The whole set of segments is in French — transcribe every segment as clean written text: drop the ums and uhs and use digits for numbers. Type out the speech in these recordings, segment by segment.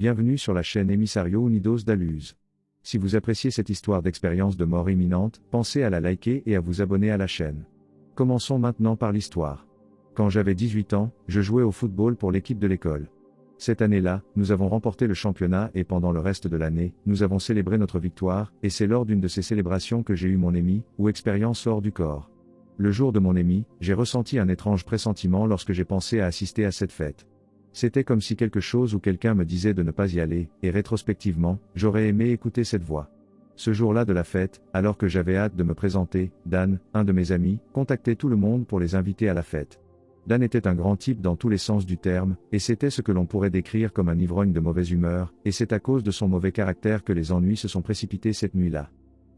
Bienvenue sur la chaîne Emissario Unidos da Luz. Si vous appréciez cette histoire d'expérience de mort imminente, pensez à la liker et à vous abonner à la chaîne. Commençons maintenant par l'histoire. Quand j'avais 18 ans, je jouais au football pour l'équipe de l'école. Cette année-là, nous avons remporté le championnat et pendant le reste de l'année, nous avons célébré notre victoire, et c'est lors d'une de ces célébrations que j'ai eu mon émie, ou expérience hors du corps. Le jour de mon émie, j'ai ressenti un étrange pressentiment lorsque j'ai pensé à assister à cette fête. C'était comme si quelque chose ou quelqu'un me disait de ne pas y aller, et rétrospectivement, j'aurais aimé écouter cette voix. Ce jour-là de la fête, alors que j'avais hâte de me présenter, Dan, un de mes amis, contactait tout le monde pour les inviter à la fête. Dan était un grand type dans tous les sens du terme, et c'était ce que l'on pourrait décrire comme un ivrogne de mauvaise humeur, et c'est à cause de son mauvais caractère que les ennuis se sont précipités cette nuit-là.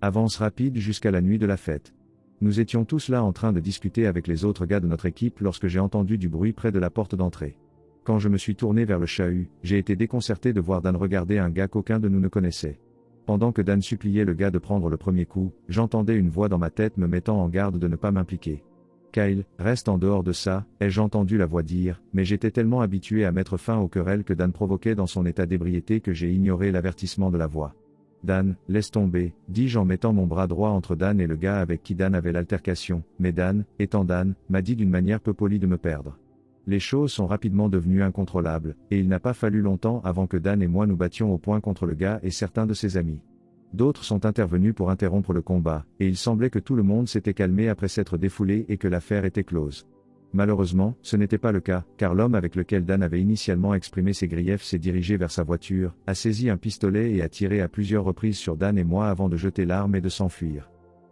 Avance rapide jusqu'à la nuit de la fête. Nous étions tous là en train de discuter avec les autres gars de notre équipe lorsque j'ai entendu du bruit près de la porte d'entrée. Quand je me suis tourné vers le chahut, j'ai été déconcerté de voir Dan regarder un gars qu'aucun de nous ne connaissait. Pendant que Dan suppliait le gars de prendre le premier coup, j'entendais une voix dans ma tête me mettant en garde de ne pas m'impliquer. Kyle, reste en dehors de ça, ai-je entendu la voix dire, mais j'étais tellement habitué à mettre fin aux querelles que Dan provoquait dans son état d'ébriété que j'ai ignoré l'avertissement de la voix. Dan, laisse tomber, dis-je en mettant mon bras droit entre Dan et le gars avec qui Dan avait l'altercation, mais Dan, étant Dan, m'a dit d'une manière peu polie de me perdre. Les choses sont rapidement devenues incontrôlables, et il n'a pas fallu longtemps avant que Dan et moi nous battions au poing contre le gars et certains de ses amis. D'autres sont intervenus pour interrompre le combat, et il semblait que tout le monde s'était calmé après s'être défoulé et que l'affaire était close. Malheureusement, ce n'était pas le cas, car l'homme avec lequel Dan avait initialement exprimé ses griefs s'est dirigé vers sa voiture, a saisi un pistolet et a tiré à plusieurs reprises sur Dan et moi avant de jeter l'arme et de s'enfuir.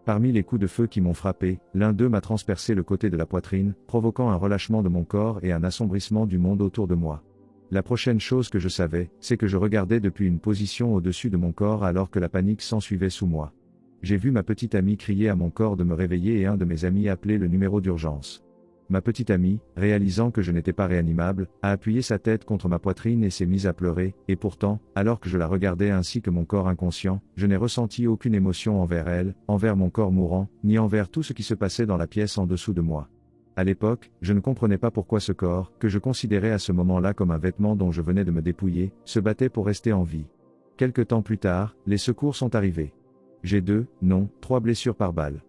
Parmi les coups de feu qui m'ont frappé, l'un d'eux m'a transpercé le côté de la poitrine, provoquant un relâchement de mon corps et un assombrissement du monde autour de moi. La prochaine chose que je savais, c'est que je regardais depuis une position au-dessus de mon corps alors que la panique s'ensuivait sous moi. J'ai vu ma petite amie crier à mon corps de me réveiller et un de mes amis appeler le numéro d'urgence. Ma petite amie, réalisant que je n'étais pas réanimable, a appuyé sa tête contre ma poitrine et s'est mise à pleurer, et pourtant, alors que je la regardais ainsi que mon corps inconscient, je n'ai ressenti aucune émotion envers elle, envers mon corps mourant, ni envers tout ce qui se passait dans la pièce en dessous de moi. À l'époque, je ne comprenais pas pourquoi ce corps, que je considérais à ce moment-là comme un vêtement dont je venais de me dépouiller, se battait pour rester en vie. Quelque temps plus tard, les secours sont arrivés. J'ai 3 blessures par balle.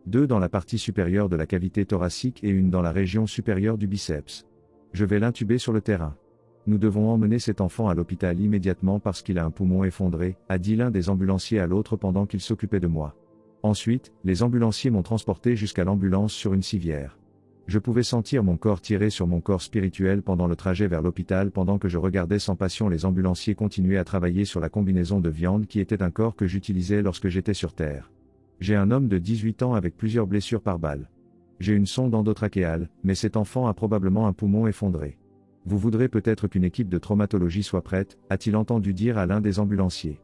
2 dans la partie supérieure de la cavité thoracique et une dans la région supérieure du biceps. Je vais l'intuber sur le terrain. Nous devons emmener cet enfant à l'hôpital immédiatement parce qu'il a un poumon effondré, a dit l'un des ambulanciers à l'autre pendant qu'il s'occupait de moi. Ensuite, les ambulanciers m'ont transporté jusqu'à l'ambulance sur une civière. Je pouvais sentir mon corps tirer sur mon corps spirituel pendant le trajet vers l'hôpital pendant que je regardais sans passion les ambulanciers continuer à travailler sur la combinaison de viande qui était un corps que j'utilisais lorsque j'étais sur Terre. J'ai un homme de 18 ans avec plusieurs blessures par balle. J'ai une sonde endotrachéale, mais cet enfant a probablement un poumon effondré. Vous voudrez peut-être qu'une équipe de traumatologie soit prête, a-t-il entendu dire à l'un des ambulanciers.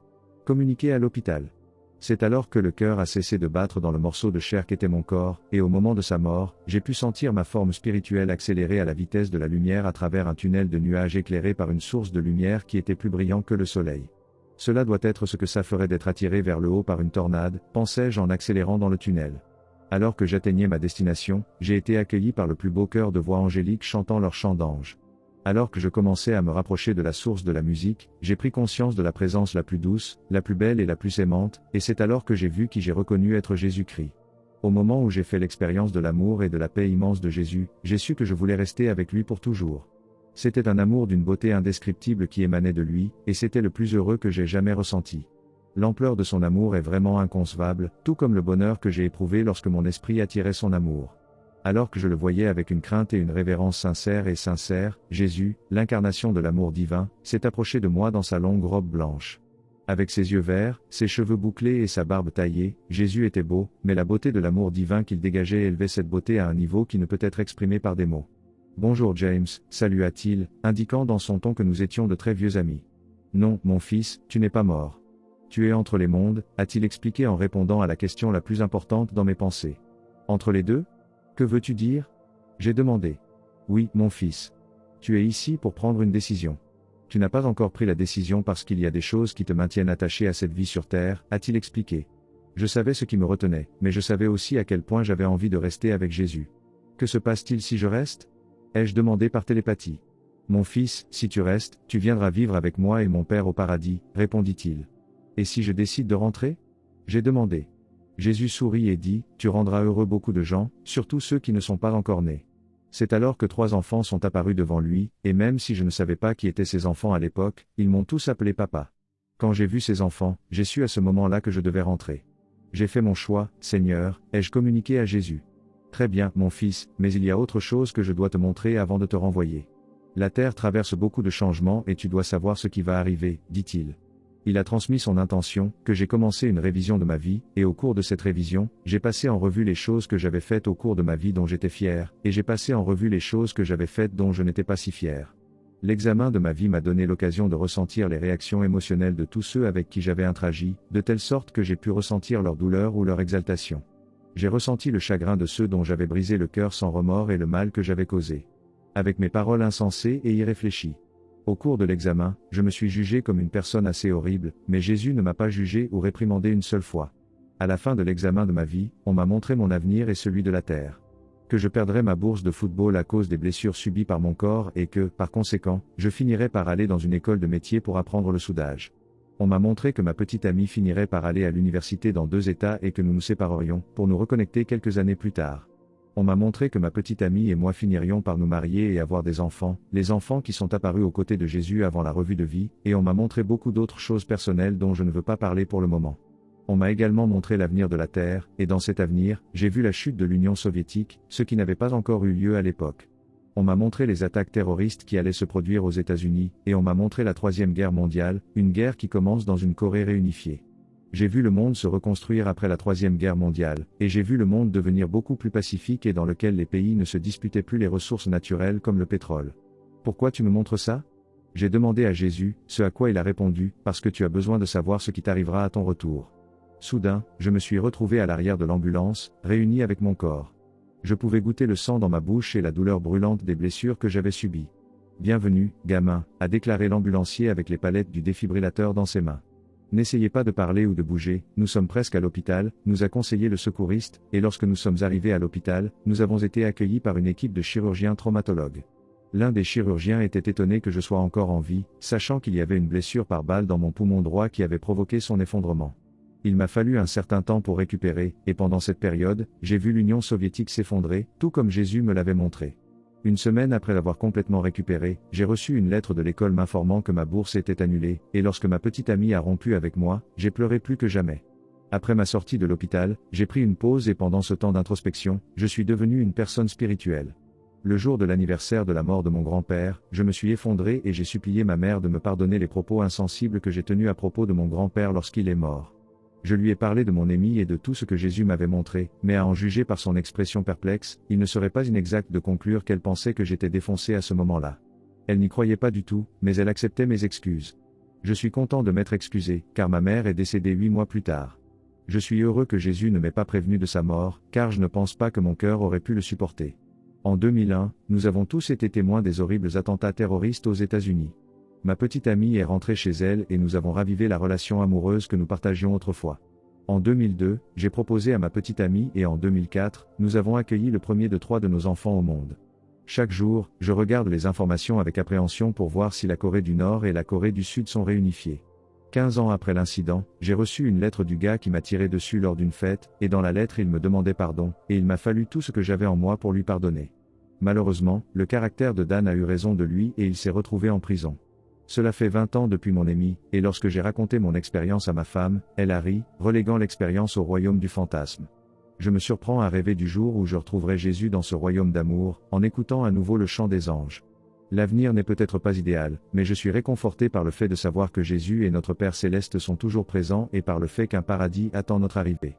Communiqué à l'hôpital. C'est alors que le cœur a cessé de battre dans le morceau de chair qu'était mon corps, et au moment de sa mort, j'ai pu sentir ma forme spirituelle accélérer à la vitesse de la lumière à travers un tunnel de nuages éclairé par une source de lumière qui était plus brillant que le soleil. Cela doit être ce que ça ferait d'être attiré vers le haut par une tornade, pensais-je en accélérant dans le tunnel. Alors que j'atteignais ma destination, j'ai été accueilli par le plus beau chœur de voix angéliques chantant leur chant d'ange. Alors que je commençais à me rapprocher de la source de la musique, j'ai pris conscience de la présence la plus douce, la plus belle et la plus aimante, et c'est alors que j'ai vu qui j'ai reconnu être Jésus-Christ. Au moment où j'ai fait l'expérience de l'amour et de la paix immense de Jésus, j'ai su que je voulais rester avec lui pour toujours. C'était un amour d'une beauté indescriptible qui émanait de lui, et c'était le plus heureux que j'ai jamais ressenti. L'ampleur de son amour est vraiment inconcevable, tout comme le bonheur que j'ai éprouvé lorsque mon esprit attirait son amour. Alors que je le voyais avec une crainte et une révérence sincère, Jésus, l'incarnation de l'amour divin, s'est approché de moi dans sa longue robe blanche. Avec ses yeux verts, ses cheveux bouclés et sa barbe taillée, Jésus était beau, mais la beauté de l'amour divin qu'il dégageait élevait cette beauté à un niveau qui ne peut être exprimé par des mots. Bonjour James, salua-t-il, indiquant dans son ton que nous étions de très vieux amis. Non, mon fils, tu n'es pas mort. Tu es entre les mondes, a-t-il expliqué en répondant à la question la plus importante dans mes pensées. Entre les deux ? Que veux-tu dire ? J'ai demandé. Oui, mon fils. Tu es ici pour prendre une décision. Tu n'as pas encore pris la décision parce qu'il y a des choses qui te maintiennent attaché à cette vie sur Terre, a-t-il expliqué. Je savais ce qui me retenait, mais je savais aussi à quel point j'avais envie de rester avec Jésus. Que se passe-t-il si je reste ? Ai-je demandé par télépathie. Mon fils, si tu restes, tu viendras vivre avec moi et mon Père au paradis, répondit-il. Et si je décide de rentrer? J'ai demandé. Jésus sourit et dit, tu rendras heureux beaucoup de gens, surtout ceux qui ne sont pas encore nés. C'est alors que 3 enfants sont apparus devant lui, et même si je ne savais pas qui étaient ces enfants à l'époque, ils m'ont tous appelé papa. Quand j'ai vu ces enfants, j'ai su à ce moment-là que je devais rentrer. J'ai fait mon choix, Seigneur, ai-je communiqué à Jésus? Très bien, mon fils, mais il y a autre chose que je dois te montrer avant de te renvoyer. La terre traverse beaucoup de changements et tu dois savoir ce qui va arriver, dit-il. Il a transmis son intention, que j'ai commencé une révision de ma vie, et au cours de cette révision, j'ai passé en revue les choses que j'avais faites au cours de ma vie dont j'étais fier, et j'ai passé en revue les choses que j'avais faites dont je n'étais pas si fier. L'examen de ma vie m'a donné l'occasion de ressentir les réactions émotionnelles de tous ceux avec qui j'avais interagi, de telle sorte que j'ai pu ressentir leur douleur ou leur exaltation. J'ai ressenti le chagrin de ceux dont j'avais brisé le cœur sans remords et le mal que j'avais causé. Avec mes paroles insensées et irréfléchies. Au cours de l'examen, je me suis jugé comme une personne assez horrible, mais Jésus ne m'a pas jugé ou réprimandé une seule fois. À la fin de l'examen de ma vie, on m'a montré mon avenir et celui de la terre. Que je perdrais ma bourse de football à cause des blessures subies par mon corps et que, par conséquent, je finirais par aller dans une école de métier pour apprendre le soudage. On m'a montré que ma petite amie finirait par aller à l'université dans 2 États et que nous nous séparerions, pour nous reconnecter quelques années plus tard. On m'a montré que ma petite amie et moi finirions par nous marier et avoir des enfants, les enfants qui sont apparus aux côtés de Jésus avant la revue de vie, et on m'a montré beaucoup d'autres choses personnelles dont je ne veux pas parler pour le moment. On m'a également montré l'avenir de la Terre, et dans cet avenir, j'ai vu la chute de l'Union soviétique, ce qui n'avait pas encore eu lieu à l'époque. On m'a montré les attaques terroristes qui allaient se produire aux États-Unis, et on m'a montré la 3e guerre mondiale, une guerre qui commence dans une Corée réunifiée. J'ai vu le monde se reconstruire après la 3e guerre mondiale, et j'ai vu le monde devenir beaucoup plus pacifique et dans lequel les pays ne se disputaient plus les ressources naturelles comme le pétrole. Pourquoi tu me montres ça? J'ai demandé à Jésus, ce à quoi il a répondu, parce que tu as besoin de savoir ce qui t'arrivera à ton retour. Soudain, je me suis retrouvé à l'arrière de l'ambulance, réuni avec mon corps. Je pouvais goûter le sang dans ma bouche et la douleur brûlante des blessures que j'avais subies. Bienvenue, gamin, a déclaré l'ambulancier avec les palettes du défibrillateur dans ses mains. N'essayez pas de parler ou de bouger, nous sommes presque à l'hôpital, nous a conseillé le secouriste, et lorsque nous sommes arrivés à l'hôpital, nous avons été accueillis par une équipe de chirurgiens traumatologues. L'un des chirurgiens était étonné que je sois encore en vie, sachant qu'il y avait une blessure par balle dans mon poumon droit qui avait provoqué son effondrement. Il m'a fallu un certain temps pour récupérer, et pendant cette période, j'ai vu l'Union soviétique s'effondrer, tout comme Jésus me l'avait montré. Une semaine après l'avoir complètement récupéré, j'ai reçu une lettre de l'école m'informant que ma bourse était annulée, et lorsque ma petite amie a rompu avec moi, j'ai pleuré plus que jamais. Après ma sortie de l'hôpital, j'ai pris une pause et pendant ce temps d'introspection, je suis devenu une personne spirituelle. Le jour de l'anniversaire de la mort de mon grand-père, je me suis effondré et j'ai supplié ma mère de me pardonner les propos insensibles que j'ai tenus à propos de mon grand-père lorsqu'il est mort. Je lui ai parlé de mon ami et de tout ce que Jésus m'avait montré, mais à en juger par son expression perplexe, il ne serait pas inexact de conclure qu'elle pensait que j'étais défoncé à ce moment-là. Elle n'y croyait pas du tout, mais elle acceptait mes excuses. Je suis content de m'être excusé, car ma mère est décédée 8 mois plus tard. Je suis heureux que Jésus ne m'ait pas prévenu de sa mort, car je ne pense pas que mon cœur aurait pu le supporter. En 2001, nous avons tous été témoins des horribles attentats terroristes aux États-Unis. Ma petite amie est rentrée chez elle et nous avons ravivé la relation amoureuse que nous partagions autrefois. En 2002, j'ai proposé à ma petite amie et en 2004, nous avons accueilli le premier de 3 de nos enfants au monde. Chaque jour, je regarde les informations avec appréhension pour voir si la Corée du Nord et la Corée du Sud sont réunifiées. 15 ans après l'incident, j'ai reçu une lettre du gars qui m'a tiré dessus lors d'une fête, et dans la lettre il me demandait pardon, et il m'a fallu tout ce que j'avais en moi pour lui pardonner. Malheureusement, le caractère de Dan a eu raison de lui et il s'est retrouvé en prison. Cela fait 20 ans depuis mon ami, et lorsque j'ai raconté mon expérience à ma femme, elle a ri, reléguant l'expérience au royaume du fantasme. Je me surprends à rêver du jour où je retrouverai Jésus dans ce royaume d'amour, en écoutant à nouveau le chant des anges. L'avenir n'est peut-être pas idéal, mais je suis réconforté par le fait de savoir que Jésus et notre Père Céleste sont toujours présents et par le fait qu'un paradis attend notre arrivée.